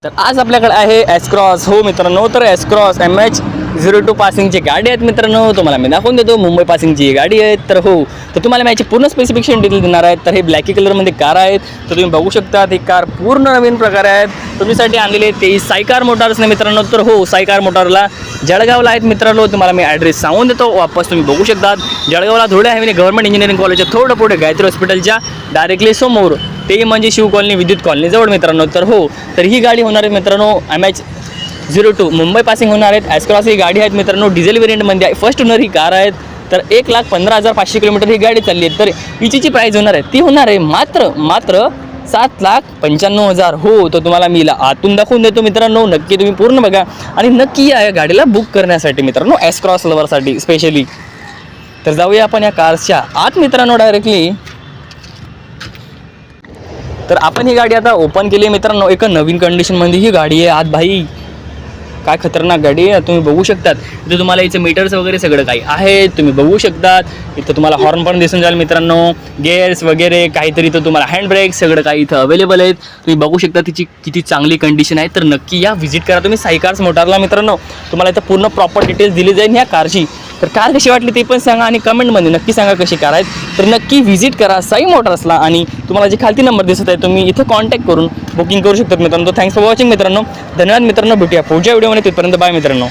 तर आज आपल्याकडे आहे एस-क्रॉस. हो मित्रांनो, तर एस-क्रॉस MH02 पासिंगची गाडी आहेत मित्रांनो. तुम्हाला मी दाखवून देतो, मुंबई पासिंगची गाडी आहे. तर हो, तर तुम्हाला मी याची पूर्ण स्पेसिफिकेशन डिटेल देणार आहेत. तर हे ब्लॅकी कलरमध्ये कार आहेत. तर तुम्ही बघू शकता ही कार पूर्ण नवीन प्रकारे आहेत. तुमच्यासाठी आणलेले ते सायकार मोटार्सने मित्रांनो. तर हो, सायकार मोटारला जळगावला आहेत मित्रांनो. तुम्हाला मी ॲड्रेस सांगून देतो वापस, तुम्ही बघू शकता. जळगावला धुळे हायवेने गव्हर्नमेंट इंजिनिअरिंग कॉलेजच्या थोडं पुढे गायत्री हॉस्पिटलच्या डायरेक्टली समोर, ते म्हणजे शिव कॉलनी, विद्युत कॉलनी जवळ मित्रांनो. तर हो, तर ही गाडी होणार आहे मित्रांनो MH02 मुंबई पासिंग होणार आहेत. एस-क्रॉस ही गाडी आहेत मित्रांनो, डिझेल व्हेरियंटमध्ये आहे. फर्स्ट ओनर ही कार आहेत. तर 1,15,500 किलोमीटर ही गाडी चालली आहे. तर हिची जी प्राईस होणार आहे ती होणार आहे मात्र 7,95,000. हो, तर तुम्हाला मी आतून दाखवून देतो मित्रांनो. नक्की तुम्ही पूर्ण बघा आणि नक्की या गाडीला बुक करण्यासाठी मित्रांनो, एस-क्रॉस लवरसाठी स्पेशली. तर जाऊया आपण या कारच्या आत मित्रांनो डायरेक्टली. तर आपण ही गाडी आता ओपन केली मित्रांनो. एका नवीन कंडिशनमध्ये ही गाडी आहे. आत भाई काय खतरनाक गाडी आहे, तुम्ही बघू शकतात. इथे तुम्हाला इथे मीटर्स वगैरे सगळं काही आहे, तुम्ही बघू शकतात. इथं तुम्हाला हॉर्न पण दिसून जाईल मित्रांनो, गेअर्स वगैरे काहीतरी. इथं तुम्हाला हँड ब्रेक सगळं काही इथं अवेलेबल आहेत. तुम्ही बघू शकता तिची किती चांगली कंडिशन आहे. तर नक्की या व्हिजिट करा तुम्ही सायकार्स मोटारला मित्रांनो. तुम्हाला इथं पूर्ण प्रॉपर डिटेल्स दिली जाईल ह्या कारची. तर कार कशी वाटली ते पण सांगा आणि कमेंटमध्ये नक्की सांगा कशी कार आहेत. तर नक्की व्हिजिट करा साई मोटार्सला आणि तुम्हाला जे खालती नंबर दिसत आहे तुम्ही इथे कॉन्टॅक्ट करून बुकिंग करू शकता मित्रांनो. थँक्स फॉर वॉचिंग मित्रांनो. धन्यवाद मित्रांनो. भेटूया पुढच्या व्हिडिओमध्ये. तिथपर्यंत बाय मित्रांनो.